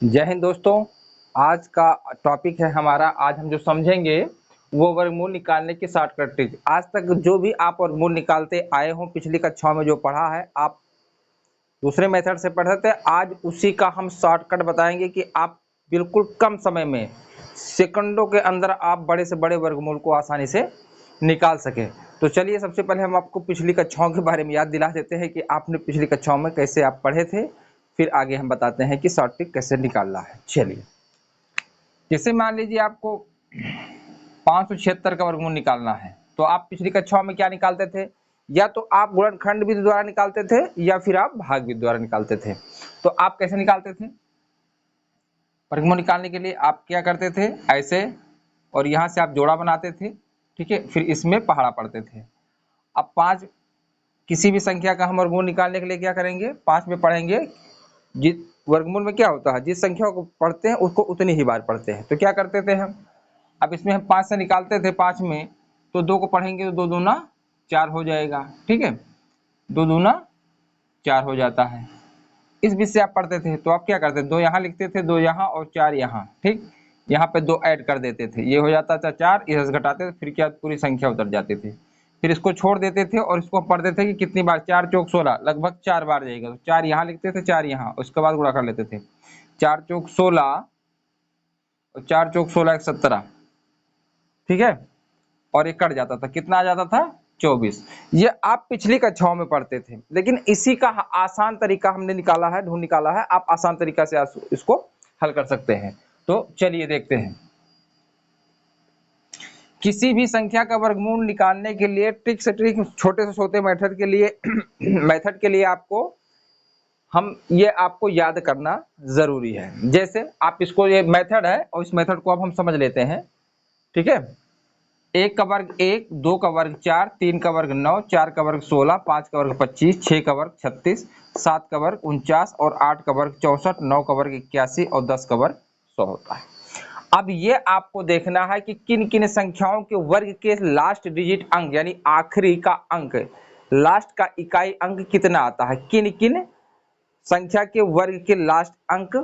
जय हिंद दोस्तों। आज का टॉपिक है हमारा। आज हम जो समझेंगे वो वर्गमूल निकालने की शॉर्टकट ट्रिक। आज तक जो भी आप वर्गमूल निकालते आए हो, पिछली कक्षाओं में जो पढ़ा है, आप दूसरे मेथड से पढ़े थे, आज उसी का हम शॉर्टकट बताएंगे कि आप बिल्कुल कम समय में, सेकंडों के अंदर आप बड़े से बड़े वर्गमूल को आसानी से निकाल सके। तो चलिए, सबसे पहले हम आपको पिछली कक्षाओं के बारे में याद दिला देते हैं कि आपने पिछली कक्षाओं में कैसे आप पढ़े थे, फिर आगे हम बताते हैं कि शॉर्ट ट्रिक कैसे निकालना है। चलिए, जैसे मान लीजिए आपको 576 का वर्गमूल निकालना है, तो आप पिछली कक्षाओं में क्या निकालते थे? या तो आप गुणनखंड विधि द्वारा निकालते थे या फिर आप भाग विधि द्वारा निकालते थे। तो आप कैसे निकालते थे? वर्गमूल निकालने के लिए आप क्या करते थे? ऐसे, और यहाँ से आप जोड़ा बनाते थे, ठीक है, फिर इसमें पहाड़ा पढ़ते थे। अब 5 किसी भी संख्या का हम वर्गमूल निकालने के लिए क्या करेंगे? 5 में पढ़ेंगे। जिस वर्गमूल में क्या होता है, जिस संख्या को पढ़ते हैं उसको उतनी ही बार पढ़ते हैं। तो क्या करते थे हम? अब इसमें हम 5 से निकालते थे, 5 में तो 2 को पढ़ेंगे तो 2 दूना 4 हो जाएगा, ठीक है, 2 दूना 4 हो जाता है। इस बीच से आप पढ़ते थे तो आप क्या करते थे? 2 यहाँ लिखते थे, 2 यहाँ और 4 यहाँ, ठीक। यहाँ पे 2 ऐड कर देते थे, ये हो जाता था 4, इधर से घटाते थे, फिर क्या पूरी संख्या उतर जाती थी। फिर इसको छोड़ देते थे और इसको पढ़ते थे कि कितनी बार, 4 चौक 16, लगभग 4 बार जाएगा। तो 4 यहाँ लिखते थे, 4 यहाँ, उसके बाद गुणा कर लेते थे। 4 चौक 16 और 4 चौक 16 एक 17, ठीक है, और ये कट जाता था, कितना आ जाता था? 24। ये आप पिछली कक्षाओं में पढ़ते थे, लेकिन इसी का आसान तरीका हमने निकाला है, ढूंढ निकाला है। आप आसान तरीका से इसको हल कर सकते हैं। तो चलिए देखते हैं। किसी भी संख्या का वर्गमूल निकालने के लिए ट्रिक से ट्रिक, छोटे से छोटे मेथड के लिए मेथड के लिए आपको ये आपको याद करना जरूरी है। जैसे आप इसको, ये मेथड है और इस मेथड को अब हम समझ लेते हैं, ठीक है। 1 का वर्ग 1, 2 का वर्ग 4, 3 का वर्ग 9, 4 का वर्ग 16, 5 का वर्ग 25, 6 का वर्ग 36, 7 का वर्ग 49 और 8 का वर्ग 64, 9 का वर्ग 81 और 10 का वर्ग 100 होता है। अब ये आपको देखना है कि किन किन संख्याओं के वर्ग के लास्ट डिजिट अंक, यानी आखिरी का अंक, लास्ट का इकाई अंक कितना आता है। किन किन संख्या के वर्ग के लास्ट अंक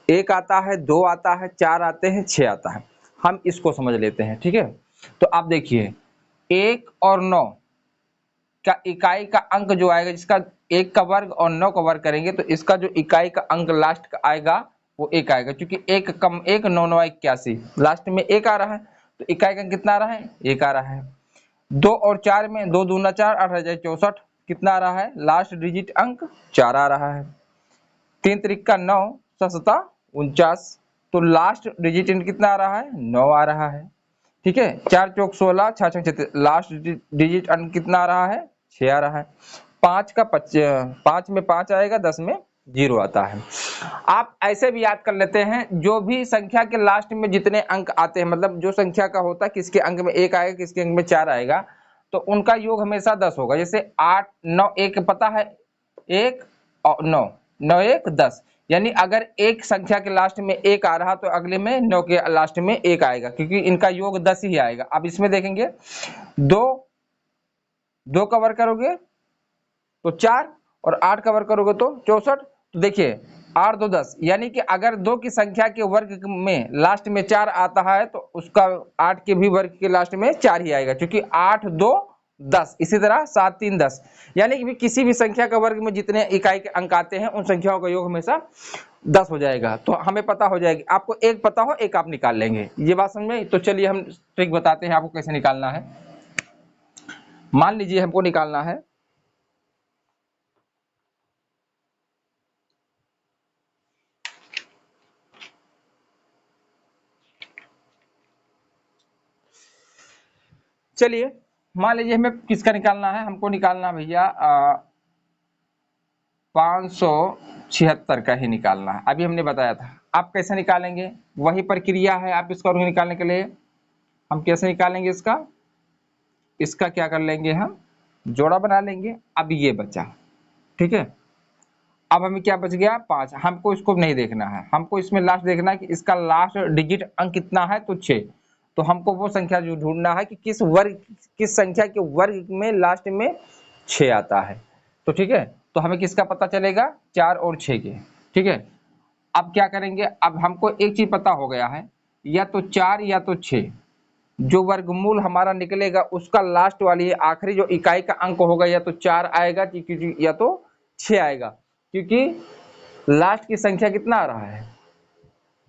1 आता है, 2 आता है, 4 आते हैं, 6 आता है। हम इसको समझ लेते हैं, ठीक है। तो आप देखिए, 1 और 9 का इकाई का अंक जो आएगा, जिसका 1 का वर्ग और 9 का वर्ग करेंगे तो इसका जो इकाई का अंक लास्ट का आएगा वो 1 आएगा, क्योंकि 1 कम 1, 9 9 81, लास्ट में 1 आ रहा है, तो इकाई का अंक कितना आ रहा है? 1 आ रहा है। 2 और 4 में 2 दूना 4, 8 64, कितना आ रहा है? लास्ट डिजिट अंक 4 आ रहा है। 3 त्रिका 9, 7 49, तो लास्ट डिजिट अंक कितना आ रहा है? 9 आ रहा है, ठीक है। 4 चौक 16, 6 छक 36, लास्ट डिजिट अंक कितना आ रहा है? 6 आ रहा है। 5 में 5 आएगा, 10 में 0 आता है। आप ऐसे भी याद कर लेते हैं, जो भी संख्या के लास्ट में जितने अंक आते हैं, मतलब जो संख्या का होता है, किसके अंक में 1 आएगा, किसके अंक में 4 आएगा, तो उनका योग हमेशा 10 होगा। जैसे 8 9 1 पता है, 1 और 9, 9 1 10, यानी अगर एक संख्या के लास्ट में 1 आ रहा तो अगले में 9 के लास्ट में 1 आएगा, क्योंकि इनका योग 10 ही आएगा। अब इसमें देखेंगे, 2 का वर्ग करोगे तो 4 और 8 का वर्ग करोगे तो 64। तो देखिए, 8 2 10, यानी कि अगर 2 की संख्या के वर्ग में लास्ट में 4 आता है तो उसका 8 के भी वर्ग के लास्ट में 4 ही आएगा, क्योंकि 8 2 10। इसी तरह 7 3 10, यानी कि किसी भी संख्या का वर्ग में जितने इकाई के अंक आते हैं उन संख्याओं का योग हमेशा 10 हो जाएगा। तो हमें पता हो जाएगी, आपको एक पता हो, एक आप निकाल लेंगे। ये बात समझ में? तो चलिए हम ट्रिक बताते हैं आपको कैसे निकालना है। मान लीजिए हमको निकालना है, चलिए मान लीजिए हमें किसका निकालना है, हमको निकालना भैया 576 का ही निकालना है। अभी हमने बताया था। आप कैसे निकालेंगे? वही प्रक्रिया है आप इसका निकालने के लिए। हम कैसे निकालेंगे इसका क्या कर लेंगे, हम जोड़ा बना लेंगे। अब ये बचा, ठीक है। अब हमें क्या बच गया? 5। हमको इसको नहीं देखना है, हमको इसमें लास्ट देखना है कि इसका लास्ट डिजिट अंक कितना है, तो 6। तो हमको वो संख्या जो ढूंढना है कि किस संख्या के वर्ग में लास्ट में 6 आता है। तो ठीक है, तो हमें किसका पता चलेगा? 4 और 6 के, ठीक है। अब क्या करेंगे, अब हमको एक चीज पता हो गया है, या तो 4 या तो 6, जो वर्गमूल हमारा निकलेगा उसका लास्ट वाली आखिरी जो इकाई का अंक होगा या तो 4 आएगा क्योंकि या तो 6 आएगा, क्योंकि लास्ट की संख्या कितना आ रहा है,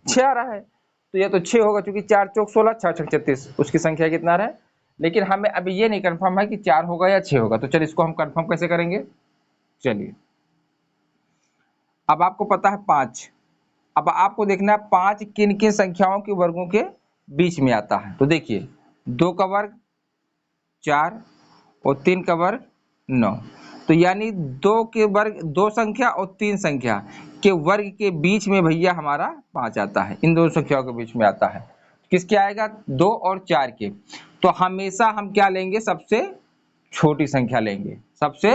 6 आ रहा है, तो या तो 6 होगा, क्योंकि 4 चौक 16, 6 छक 36, उसकी संख्या कितना आ रहा है। लेकिन हमें अभी ये नहीं कंफर्म है कि 4 होगा या 6 होगा, तो चलिए इसको हम कंफर्म कैसे करेंगे। चलिए अब आपको पता है 5, अब आपको देखना है 5 किन किन संख्याओं के वर्गों के बीच में आता है। तो देखिए 2 का वर्ग 4 और 3 का वर्ग 9, तो यानी 2 के वर्ग 2 संख्या और 3 संख्या के वर्ग के बीच में भैया हमारा 5 आता है, इन दोनों संख्याओं के बीच में आता है। किसके आएगा, 2 और 4 के। तो हमेशा हम क्या लेंगे, सबसे छोटी संख्या लेंगे, सबसे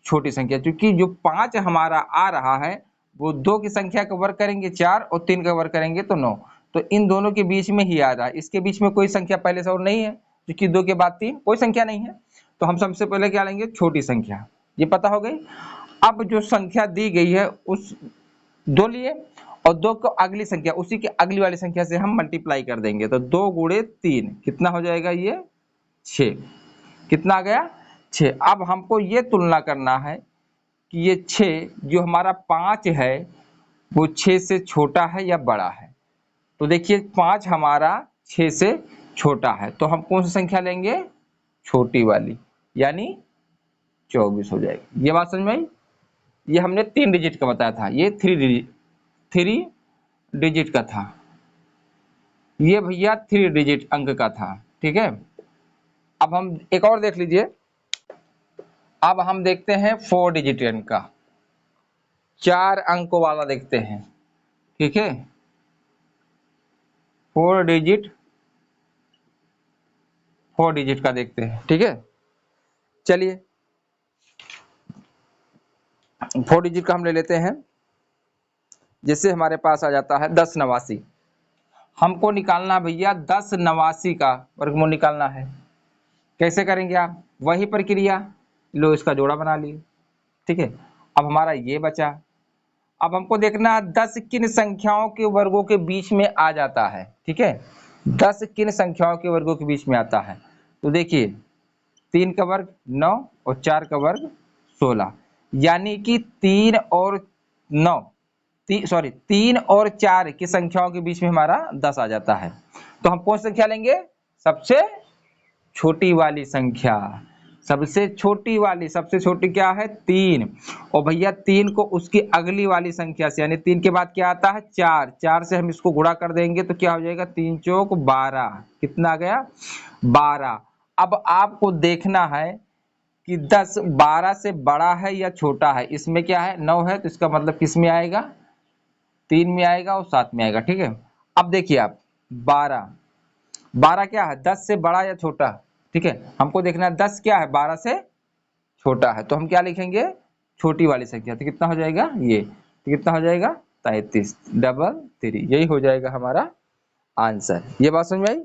छोटी संख्या, क्योंकि जो 5 हमारा आ रहा है वो 2 की संख्या का वर्ग करेंगे 4 और 3 का वर्ग करेंगे तो 9, तो इन दोनों के बीच में ही आ रहा है, इसके बीच में कोई संख्या पहले से और नहीं है, क्योंकि 2 के बाद 3 कोई संख्या नहीं है। तो हम सबसे पहले क्या लेंगे, छोटी संख्या, ये पता हो गई। अब जो संख्या दी गई है उस 2 लिए, और 2 को अगली संख्या उसी की अगली वाली संख्या से हम मल्टीप्लाई कर देंगे, तो 2 गुणे 3 कितना हो जाएगा, ये 6, कितना आ गया 6। अब हमको ये तुलना करना है कि ये 6 जो हमारा 5 है वो 6 से छोटा है या बड़ा है। तो देखिए 5 हमारा 6 से छोटा है, तो हम कौन सी संख्या लेंगे, छोटी वाली, यानी 24 हो जाएगी। ये बात समझ में आई। ये हमने 3 डिजिट का बताया था, ये 3 डिजिट का था, ये भैया 3 डिजिट अंक का था, ठीक है। अब हम एक और देख लीजिए, अब हम देखते हैं 4 डिजिट अंक का, 4 अंकों वाला देखते हैं, ठीक है। 4 डिजिट का देखते हैं, ठीक है। चलिए 4 डिजिट का हम ले लेते हैं, जैसे हमारे पास आ जाता है 10 नवासी। हमको निकालना भैया 10 नवासी का वर्गमूल निकालना है। कैसे करेंगे आप, वही प्रक्रिया, लो इसका जोड़ा बना लिए, ठीक है। अब हमारा ये बचा, अब हमको देखना है 10 किन संख्याओं के वर्गों के बीच में आ जाता है, ठीक है। 10 किन संख्याओं के वर्गों के बीच में आता है। तो देखिए 3 का वर्ग 9 और 4 का वर्ग 16, यानी कि 3 और 9 सॉरी 3 और 4 की संख्याओं के बीच में हमारा 10 आ जाता है। तो हम कौन सी संख्या लेंगे, सबसे छोटी वाली संख्या, सबसे छोटी वाली, सबसे छोटी क्या है 3, और भैया 3 को उसकी अगली वाली संख्या से, यानी 3 के बाद क्या आता है 4, 4 से हम इसको गुणा कर देंगे तो क्या हो जाएगा, 3 चौक 12, कितना आ गया 12। अब आपको देखना है कि 10 12 से बड़ा है या छोटा है, इसमें क्या है 9 है, तो इसका मतलब किस में आएगा, 3 में आएगा और 7 में आएगा, ठीक है। अब देखिए आप 12 क्या है, 10 से बड़ा या छोटा, ठीक है। हमको देखना है 10 क्या है, 12 से छोटा है, तो हम क्या लिखेंगे, छोटी वाली संख्या, तो कितना हो जाएगा ये, तो कितना हो जाएगा 33 डबल 3, यही हो जाएगा हमारा आंसर। ये बात समझ में आई।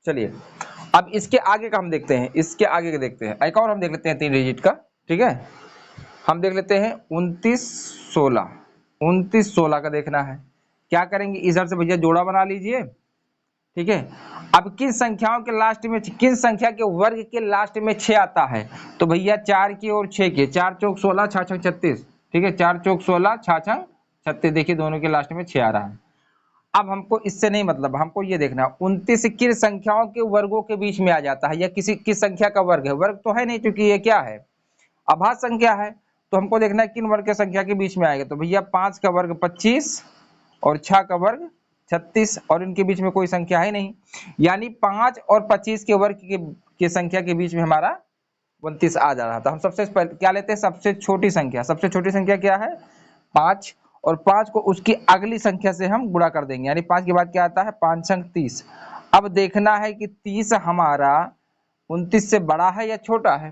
चलिए अब इसके आगे का हम देखते हैं, इसके आगे का देखते हैं, एक और हम देख लेते हैं 3 डिजिट का, ठीक है। हम देख लेते हैं 29 16 का देखना है। क्या करेंगे, इधर से भैया जोड़ा बना लीजिए, ठीक है। अब किन संख्याओं के लास्ट में, किन संख्या के वर्ग के लास्ट में 6 आता है, तो भैया 4 की और 6 के, 4 चौक 16 6 छक 36, ठीक है, 4 चौक 16 6 छक 36, देखिए दोनों के लास्ट में 6 आ रहा है। अब हमको इससे नहीं मतलब, हमको ये देखना 29 किन संख्याओं के वर्गों के बीच में आ जाता है, या किसी किस संख्या का वर्ग है, वर्ग तो है नहीं क्योंकि ये क्या है, अभाज्य संख्या है। तो हमको देखना है किन वर्ग के संख्या के बीच में आएगा, तो भैया 5 का वर्ग 25 और 6 का वर्ग 36, और इनके बीच में कोई संख्या है नहीं, यानी 5 और 25 के वर्ग के संख्या के बीच में हमारा 29 आ जा रहा था। हम सबसे पहले क्या लेते हैं, सबसे छोटी संख्या, सबसे छोटी संख्या क्या है 5, और 5 को उसकी अगली संख्या से हम गुणा कर देंगे, यानी 5 के बाद क्या आता है 5 छंग 30। अब देखना है कि 30 हमारा 29 से बड़ा है या छोटा है,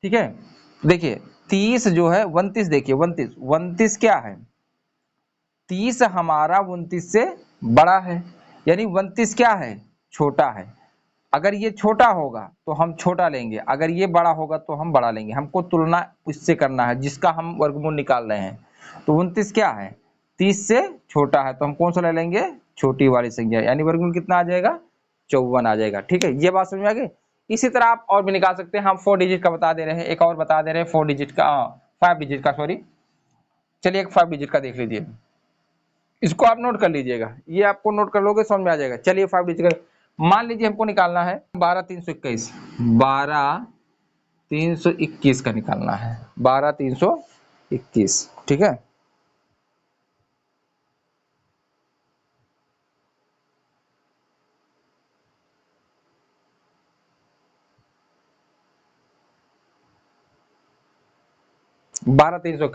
ठीक है। देखिए 30 जो है 29, देखिए 29 क्या है, 30 हमारा 29 से बड़ा है, यानी 29 क्या है, छोटा है। अगर ये छोटा होगा तो हम छोटा लेंगे, अगर ये बड़ा होगा तो हम बड़ा लेंगे। हमको तुलना इससे करना है जिसका हम वर्गमूल निकाल रहे हैं। तो 29 क्या है 30 से छोटा है, तो हम कौन सा ले लेंगे, छोटी वाली संख्या, यानी वर्गमूल कितना आ जाएगा, 54 आ जाएगा। ठीक है, ये बात समझ में आ गई। इसी तरह आप और भी निकाल सकते हैं, हम 4 डिजिट का बता दे रहे हैं, एक और बता दे रहे हैं 4 डिजिट का, 5 डिजिट का, सॉरी। चलिए एक 5 डिजिट का देख लीजिए, इसको आप नोट कर लीजिएगा, ये आपको नोट कर लोगे समझ में आ जाएगा। चलिए 5 डिजिट का मान लीजिए हमको निकालना है 12321, 12321 का निकालना है, 12321। ठीक है, बारह तीन सौ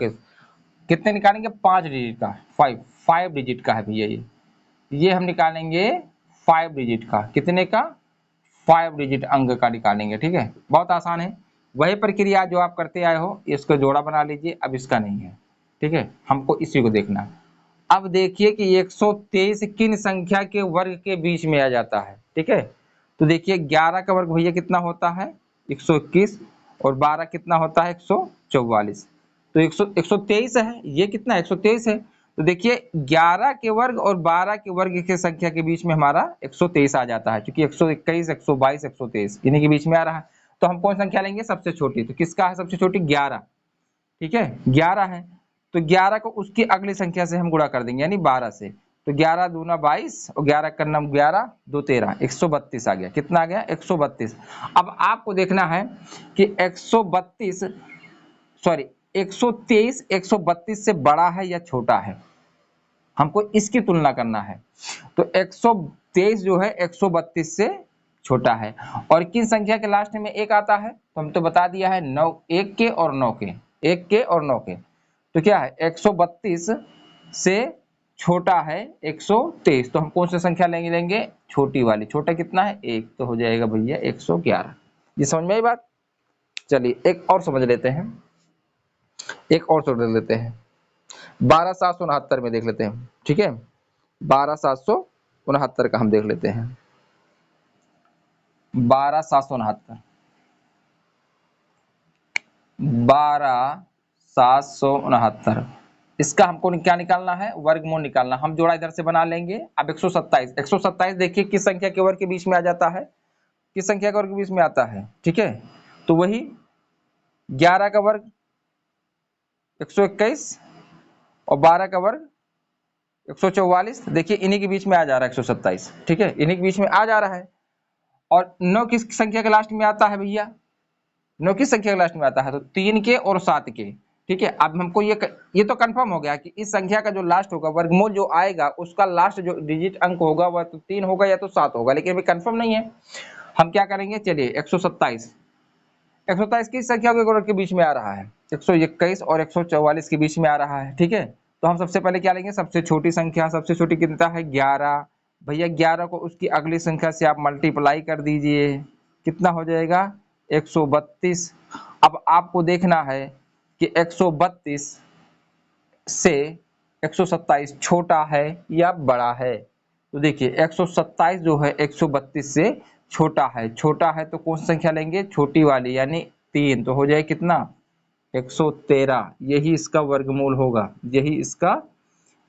कितने निकालेंगे, 5 डिजिट का, 5 डिजिट का है भैया, ये हम निकालेंगे 5 डिजिट का, कितने का, 5 डिजिट अंक का निकालेंगे। ठीक है, बहुत आसान है, वही प्रक्रिया जो आप करते आए हो, इसको जोड़ा बना लीजिए, अब इसका नहीं है। ठीक है, हमको इसी को देखना है। अब देखिए कि 123 किन संख्या के वर्ग के बीच में आ जाता है। ठीक है, तो देखिए 11 का वर्ग भैया कितना होता है, 121, और 12 कितना होता है, 144। तो 123 है, ये कितना 123 है, तो देखिए 11 के वर्ग और 12 के वर्ग के संख्या के बीच में हमारा 123 आ जाता है, क्योंकि 121, 122, 123 इन्हीं के बीच में आ रहा है। तो हम कौन संख्या लेंगे, सबसे छोटी, तो किसका है सबसे छोटी, 11। ठीक है, 11 है, तो 11 को उसकी अगली संख्या से हम गुणा कर देंगे, यानी 12 से। तो 11 दूना 22 और 11 का नाम 11 2 13, 132 आ गया, कितना आ गया, 132। अब आपको देखना है कि 132, सॉरी 123 132 से बड़ा है या छोटा है, हमको इसकी तुलना करना है। तो 123 जो है 132 से छोटा है, और किन संख्या के लास्ट में एक आता है, तो हम तो बता दिया है 9, 1 के और 9 के, 1 के और 9 के, तो क्या है 132 से छोटा है 123, तो हम कौन सी संख्या लेंगे, छोटी वाली, छोटा कितना है 1, तो हो जाएगा भैया 111। ये समझ में आई बात। चलिए एक और समझ लेते हैं, एक और समझ लेते हैं, 12769 में देख लेते हैं। ठीक है, 12769 का हम देख लेते हैं, 12769, 12769, इसका हमको क्या निकालना है, वर्गमूल निकालना। हम जोड़ा इधर से बना लेंगे। अब 127 देखिए किस संख्या के वर्ग के बीच में आ जाता है, किस संख्या के वर्ग के बीच में आता है। ठीक है, तो वही 11 का वर्ग 121 और 12 का वर्ग 144, देखिए इन्हीं के बीच में आ जा रहा है 127। ठीक है, इन्हीं के बीच में आ जा रहा है। और 9 किस संख्या के लास्ट में आता है भैया, 9 किस संख्या के लास्ट में आता है, तो 3 के और 7 के। ठीक है, अब हमको ये तो कंफर्म हो गया कि इस संख्या का जो लास्ट होगा, वर्गमूल जो आएगा उसका लास्ट जो डिजिट अंक होगा वह तो 3 होगा या तो 7 होगा, लेकिन अभी कंफर्म नहीं है। हम क्या करेंगे, चलिए 127 किस संख्या के वर्ग के बीच में आ रहा है, 121 और 144 के बीच में आ रहा है। ठीक है, तो हम सबसे पहले क्या लेंगे, सबसे छोटी संख्या, सबसे छोटी कितना है 11, भैया 11 को उसकी अगली संख्या से आप मल्टीप्लाई कर दीजिए, कितना हो जाएगा 132। अब आपको देखना है कि 132 से 127 छोटा है या बड़ा है, तो देखिए 127 जो है 132 से छोटा है, तो कौन सी संख्या लेंगे, छोटी वाली, यानी 3, तो हो जाए कितना 113, यही इसका वर्गमूल होगा, यही इसका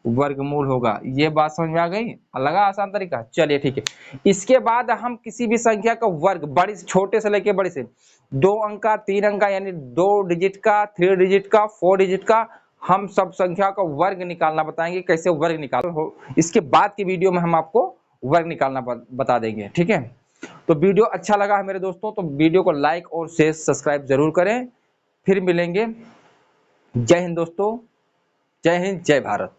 वर्गमूल होगा। ये बात समझ में आ गई, लगा आसान तरीका। चलिए ठीक है, इसके बाद हम किसी भी संख्या का वर्ग, बड़े से छोटे से लेके बड़े से, 2 अंक का, 3 अंक का, यानी 2 डिजिट का, 3 डिजिट का, 4 डिजिट का, हम सब संख्या का वर्ग निकालना बताएंगे, कैसे वर्ग निकाल हो। इसके बाद की वीडियो में हम आपको वर्ग निकालना बता देंगे। ठीक है, तो वीडियो अच्छा लगा है मेरे दोस्तों, तो वीडियो को लाइक और शेयर सब्सक्राइब जरूर करें। फिर मिलेंगे। जय हिंद दोस्तों, जय हिंद, जय भारत।